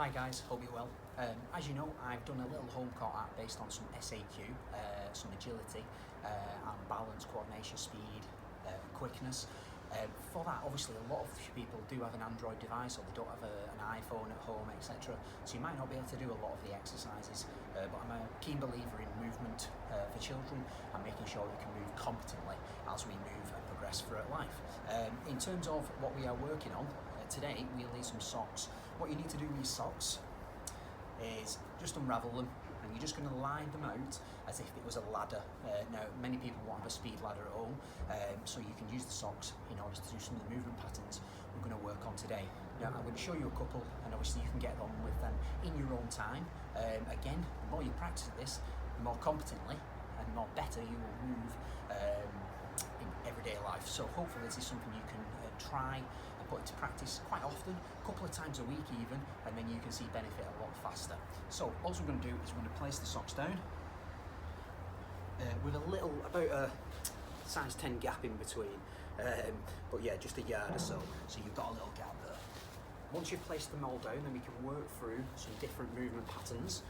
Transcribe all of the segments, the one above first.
Hi guys, hope you're well. As you know, I've done a little home core app based on some SAQ, some agility, and balance, coordination, speed, quickness. For that, obviously, a lot of people do have an Android device or they don't have an iPhone at home, etc. So you might not be able to do a lot of the exercises, but I'm a keen believer in movement for children and making sure they can move competently as we move and progress throughout life. In terms of what we are working on, today we'll need some socks. What you need to do with your socks is just unravel them, and you're just going to line them out as if it was a ladder. Now, many people won't have a speed ladder at home, so you can use the socks in order to do some of the movement patterns we're going to work on today. Now, I'm going to show you a couple, and obviously you can get on with them in your own time. Again, the more you practice this, the more competently and the more better you will move in everyday life. So hopefully this is something you can try and put into practice quite often, a couple of times a week even, and then you can see benefit a lot faster. So all we're going to do is we're going to place the socks down with a little, about a size 10 gap in between, but yeah, just a yard or so you've got a little gap there. Once you've placed them all down, then we can work through some different movement patterns.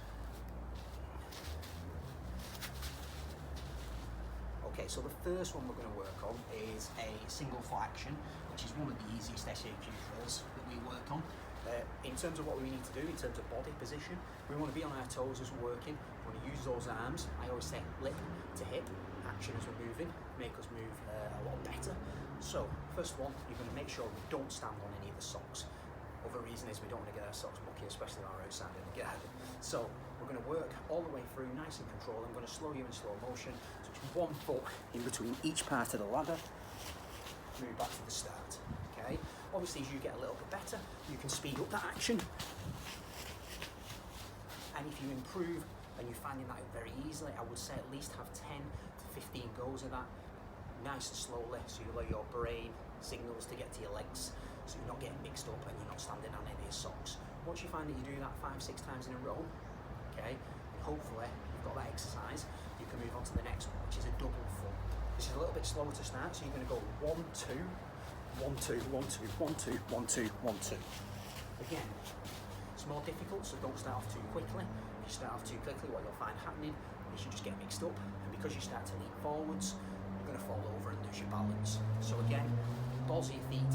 Okay, so the first one we're going to work on is a single foot action, which is one of the easiest SAQ drills that we work on. In terms of what we need to do, in terms of body position, we want to be on our toes as we're working. We want to use those arms. I always say lip to hip action as we're moving, make us move a lot better. So, first one, you're going to make sure we don't stand on any of the socks. Other reason is we don't want to get our socks mucky, especially when we're outside in the garden. So, we're going to work all the way through, nice and controlled. I'm going to slow you in slow motion. So it's 1 foot in between each part of the ladder. Move back to the start. Okay. Obviously, as you get a little bit better, you can speed up that action. And if you improve and you're finding that very easily, I would say at least have 10 to 15 goes of that, nice and slowly, so you allow your brain signals to get to your legs, so you're not getting mixed up and you're not standing on any of your socks. Once you find that you do that 5-6 times in a row, okay, and hopefully you've got that exercise, you can move on to the next one, which is a double foot. This is a little bit slower to start, so you're going to go 1, 2, 1, 2, 1, 2, 1, 2, 1, 2, 1, 2. Again, it's more difficult, so don't start off too quickly. If you start off too quickly, what you'll find happening is you just get mixed up, and because you start to lean forwards, you're going to fall over and lose your balance. So again, balls of your feet,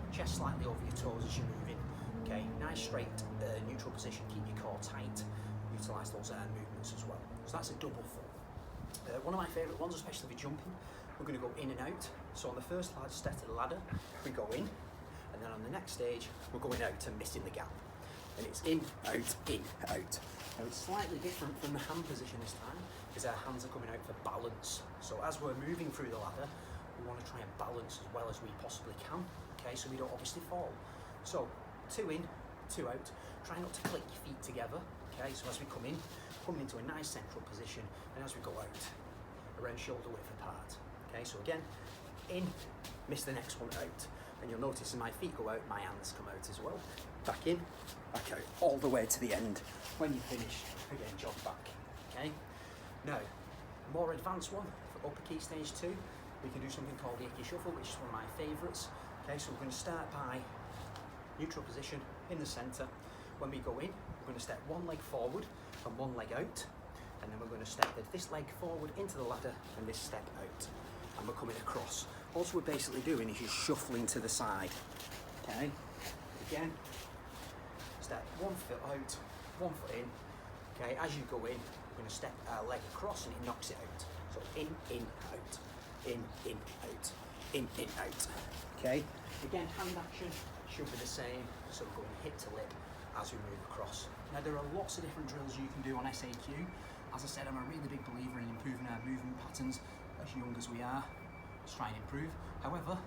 chest slightly over your toes as you're moving. Okay, nice straight neutral position, keep your core tight, utilise those arm movements as well. So that's a double foot. One of my favourite ones, especially for jumping, we're going to go in and out. So on the first step of the ladder, we go in, and then on the next stage, we're going out and missing the gap. And it's in, out, in, out. Now it's slightly different from the hand position this time, because our hands are coming out for balance. So as we're moving through the ladder, we want to try and balance as well as we possibly can, okay, so we don't obviously fall. So 2 in, 2 out. Try not to click your feet together, okay, so as we come in, coming into a nice central position, and as we go out, around shoulder width apart. Okay, so again, in, miss the next one out. And you'll notice as my feet go out, my hands come out as well. Back in, back out, all the way to the end. When you finish, again, jog back. Okay? Now, more advanced one, for upper key stage 2, we can do something called the Icky Shuffle, which is one of my favourites. Okay, so we're going to start by neutral position in the centre. When we go in, we're going to step one leg forward and one leg out, and then we're going to step this leg forward into the ladder and this step out, and we're coming across. All we're basically doing is just shuffling to the side. Okay, again, step 1 foot out, 1 foot in. Okay, as you go in, we're going to step our leg across and it knocks it out. So in, out, in, out, in, out. Okay, again, hand action should be the same, so we're going hip to lip as we move across. Now there are lots of different drills you can do on SAQ. As I said, I'm a really big believer in improving our movement patterns as young as we are. Let's try and improve. However,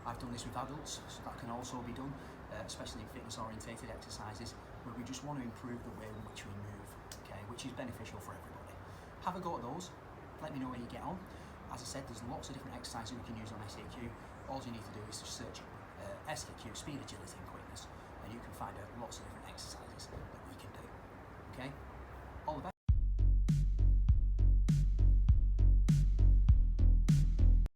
I've done this with adults, so that can also be done, especially in fitness orientated exercises, where we just want to improve the way in which we move, okay, which is beneficial for everybody. Have a go at those, let me know where you get on. As I said, there's lots of different exercises we can use on SAQ. All you need to do is to search SAQ, speed, agility and quickness, and you can find out lots of different exercises that we can do, okay?